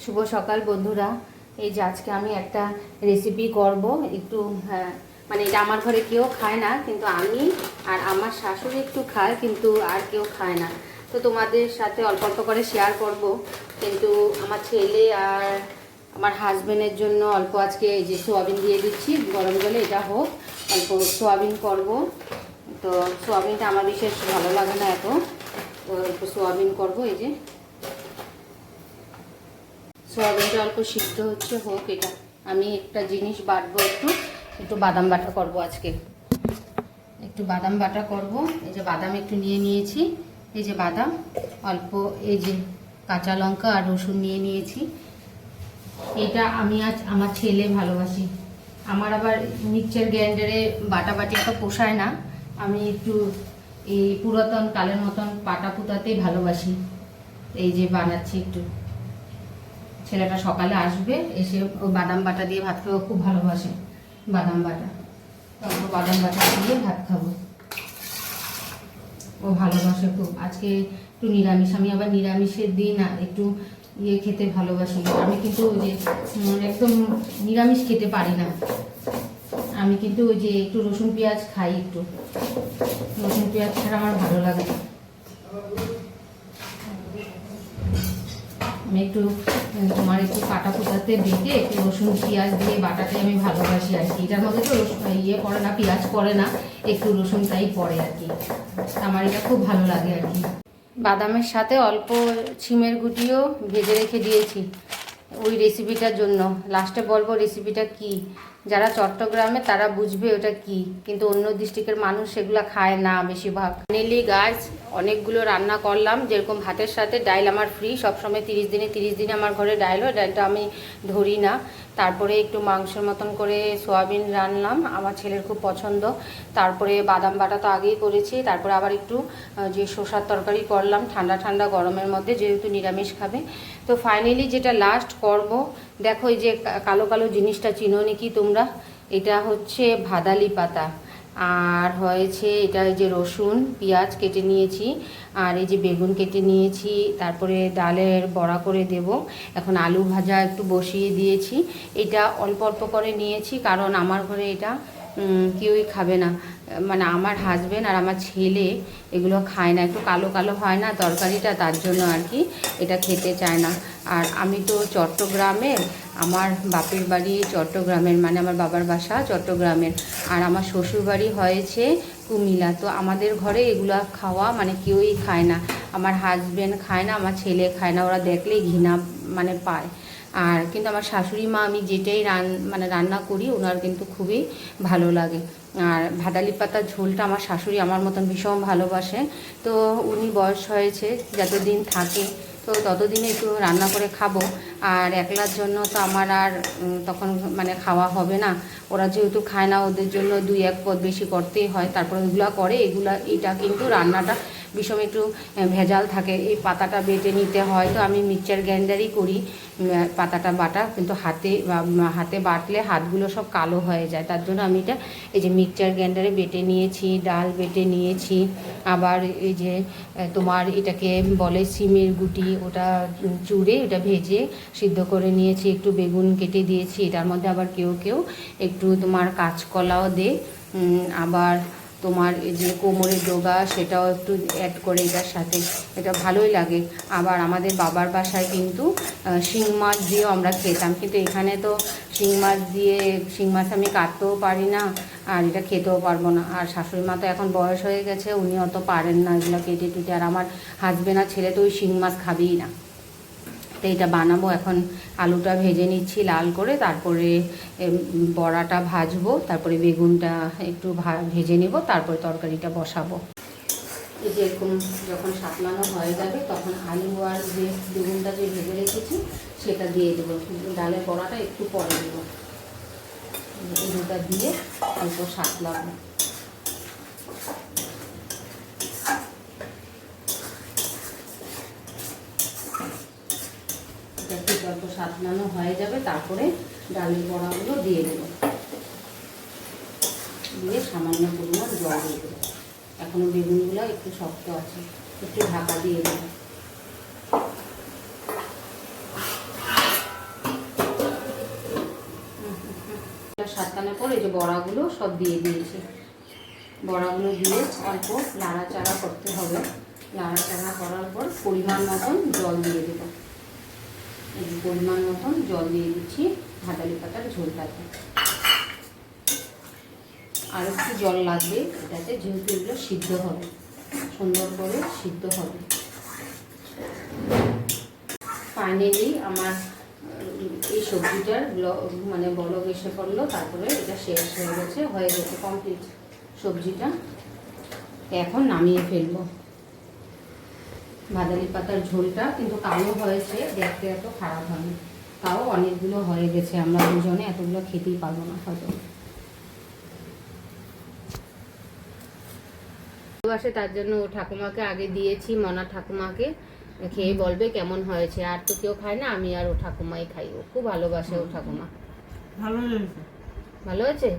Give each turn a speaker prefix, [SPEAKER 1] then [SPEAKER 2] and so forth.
[SPEAKER 1] শুভ সকাল বন্ধুরা। এই যে আজকে আমি একটা রেসিপি করব একটু, মানে এটা আমার ঘরে কেউ খায় না, কিন্তু আমি আর আমার শাশুড়ি একটু খায়, কিন্তু আর কেউ খায় না। তো তোমাদের সাথে অল্প অল্প করে শেয়ার করব, কিন্তু আমার ছেলে আর আমার হাজবেন্ডের জন্য অল্প আজকে এই যে সোয়াবিন দিয়ে দিচ্ছি গরম জলে, এটা হোক, অল্প সোয়াবিন করব। তো সোয়াবিনটা আমার বিশেষ ভালো লাগে না এত, তো অল্প সোয়াবিন করব। এই যে সোয়াবিনটা অল্প সিদ্ধ হচ্ছে, হোক। এটা আমি একটা জিনিস বাটবো, একটু বাদাম বাটা করব আজকে, একটু বাদাম বাটা করব। এই যে বাদাম একটু নিয়ে নিয়েছি, এই যে বাদাম অল্প, এই যে কাঁচা লঙ্কা আর রসুন নিয়ে নিয়েছি। এটা আমি আজ আমার ছেলে ভালোবাসি, আমার আবার মিক্সচার গ্রাইন্ডারে বাটাবাটি এত পোষায় না, আমি একটু এই পুরাতন কালের মতন পাটা পুতাতেই ভালোবাসি। এই যে বানাচ্ছি একটু, ছেলেটা সকালে আসবে, এসে ও বাদাম বাটা দিয়ে ভাত খাবো, খুব ভালোবাসে বাদাম বাটা, তারপর বাদাম বাটা দিয়ে ভাত খাবো, ও ভালোবাসে খুব। আজকে একটু নিরামিষ, আমি আবার নিরামিষের দিন একটু ইয়ে খেতে ভালোবাসি। আমি কিন্তু ওই যে একদম নিরামিষ খেতে পারি না, আমি কিন্তু ওই যে একটু রসুন পেঁয়াজ খাই, একটু রসুন পেঁয়াজ ছাড়া আমার ভালো লাগে না। আমি একটু তোমার একটু কাটা কুটাতে বেটে একটু রসুন পেঁয়াজ দিয়ে বাটাতে আমি ভালোবাসি আর কি। এটার মধ্যে তো রসুন ইয়ে পড়ে না, পেঁয়াজ পড়ে না, একটু রসুনটাই পড়ে আর কি। আমার এটা খুব ভালো লাগে আর কি। বাদামের সাথে অল্প শিমের গুটিও ভেজে রেখে দিয়েছি ওই রেসিপিটার জন্য। লাস্টে বলবো রেসিপিটা কি, যারা চট্টগ্রামে তারা বুঝবে ওটা কি, কিন্তু অন্য ডিস্ট্রিক্টের মানুষ সেগুলো খায় না বেশিরভাগ। ফাইনালি গাছ অনেকগুলো রান্না করলাম, যেরকম ভাতের সাথে ডাইল আমার ফ্রি সবসময়, 30 দিনে আমার ঘরে ডাইল হয়, ডাইলটা আমি ধরি না। তারপরে একটু মাংসের মতন করে সোয়াবিন রান্নাম, আমার ছেলের খুব পছন্দ। তারপরে বাদাম বাটা তো আগেই করেছি, তারপরে আবার একটু যে শসার তরকারি করলাম ঠান্ডা ঠান্ডা গরমের মধ্যে, যেহেতু নিরামিষ খাবে। তো ফাইনালি যেটা লাস্ট করব, দেখো এই যে কালো কালো জিনিসটা চিনো নাকি তোমরা, এটা হচ্ছে ভাদালি পাতা, আর হয়েছে এটা এই যে রসুন পেঁয়াজ কেটে নিয়েছি, আর এই যে বেগুন কেটে নিয়েছি, তারপরে ডালের বড়া করে দেব। এখন আলু ভাজা একটু বসিয়ে দিয়েছি। এটা অল্প অল্প করে নিয়েছি, কারণ আমার ঘরে এটা কেউই খাবে না, মানে আমার হাজবেন্ড আর আমার ছেলে এগুলো খায় না, একটু কালো কালো হয় না তরকারিটা, তার জন্য আর কি এটা খেতে চায় না। আর আমি তো চট্টগ্রামের, আমার বাপের বাড়ি চট্টগ্রামের, মানে আমার বাবার বাসা চট্টগ্রামের, আর আমার শ্বশুর বাড়ি হয়েছে কুমিল্লা। তো আমাদের ঘরে এগুলো খাওয়া মানে কেউই খায় না, আমার হাজবেন্ড খায় না, আমার ছেলে খায় না, ওরা দেখলেই ঘৃণা মানে পায়। আর কিন্তু আমার শাশুড়ি মা আমি যেটাই রান্না করি ওনার কিন্তু খুবই ভালো লাগে। আর ভাদালি পাতার ঝোলটা আমার শাশুড়ি আমার মতন ভীষণ ভালোবাসে, তো উনি বয়স হয়েছে, যতদিন থাকে তো ততদিনে একটু রান্না করে খাবো। আর একলার জন্য তো আমার আর তখন মানে খাওয়া হবে না, ওরা যেহেতু খায় না ওদের জন্য 2-1 পদ বেশি করতেই হয়। তারপরে ওইগুলো করে, এটা কিন্তু রান্নাটা ভীষণ একটু ভেজাল থাকে, এই পাতাটা বেটে নিতে হয়। তো আমি মিক্সচার গ্রাইন্ডারই করি পাতাটা বাটা, কিন্তু হাতে বাটলে হাতগুলো সব কালো হয়ে যায়, তার জন্য আমি এটা এই যে মিক্সচার গ্রাইন্ডারে বেটে নিয়েছি, ডাল বেটে নিয়েছি। আবার এই যে তোমার এটাকে বলে সিমের গুটি, ওটা চুড়ে ওটা ভেজে সিদ্ধ করে নিয়েছি, একটু বেগুন কেটে দিয়েছি, এটার মধ্যে আবার কেউ কেউ একটু তোমার কাঁচকলাও দেয়, আবার তোমার এই যে কোমরের ডগা সেটাও একটু অ্যাড করে এটার সাথে, এটা ভালোই লাগে। আবার আমাদের বাবার বাসায় কিন্তু শিং মাছ দিয়েও আমরা খেতাম, কিন্তু এখানে তো শিং মাছ আমি কাটতেও পারি না, আর এটা খেতেও পারবো না। আর শাশুড়ি মা তো এখন বয়স হয়ে গেছে, উনি অত পারেন না এগুলো কেটে টুটে, আর আমার হাজবেন্ড আর ছেলে তো ওই শিং মাছ খাবেই না। তো এটা বানাবো, এখন আলুটা ভেজে নিচ্ছি লাল করে, তারপরে বড়াটা ভাজবো, তারপরে বেগুনটা একটু ভেজে নেব, তারপরে তরকারিটা বসাবো। এই যে এরকম যখন সাতলানো হয়ে যাবে তখন আলু আর যে বেগুনটা যে ভেজে রেখেছি সেটা দিয়ে দেবো, ডালের বড়াটা একটু পরে দেবো, বেগুনটা দিয়ে অল্প সাতলাবো। একটু অল্প সাতলানো হয়ে যাবে, তারপরে ডালের বড়াগুলো দিয়ে দেবো, দিয়ে সামান্য পরিমাণ জল দিয়ে দেবো। এখনও বেগুনগুলো একটু শক্ত আছে, একটু ঢাকা দিয়ে দেবো। সাতখানের পর এই যে বড়াগুলো সব দিয়ে দিয়েছি। বড়াগুলো দিয়ে অল্প নাড়াচাড়া করতে হবে। নাড়াচাড়া করার পর পরিমাণ মতন জল দিয়ে দেব। এই পরিমাণ মতন জল দিয়ে দিচ্ছি ভাদালি পাতার ঝোলটাতে। আর একটু জল লাগবে এটাতে, যেহেতু এগুলো সিদ্ধ হবে, সুন্দর করে সিদ্ধ হবে। ফাইনালি আমার এই সবজিটার মানে বলক এসে পড়লো, তারপরে এটা শেষ হয়ে গেছে কমপ্লিট সবজিটা। এখন নামিয়ে ফেলবো। ভাদালি পাতার ঝোলটা কিন্তু কালো হয়েছে, দেখতে এত খারাপ হয়নি, তাও অনেকগুলো হয়ে গেছে। আমরা দুজনে এতগুলো খেতেই পারবো না হয়তো। ভালোবাসে তার জন্য ও ঠাকুমাকে আগে দিয়েছি, মনা ঠাকুমাকে, খেয়ে বলবে কেমন হয়েছে। আর তো কেউ খায় না, আমি আর ও ঠাকুমাই খাই। ও খুব ভালোবাসে ও ঠাকুমা।
[SPEAKER 2] ভালো হয়েছে।
[SPEAKER 1] ভালো হয়েছে?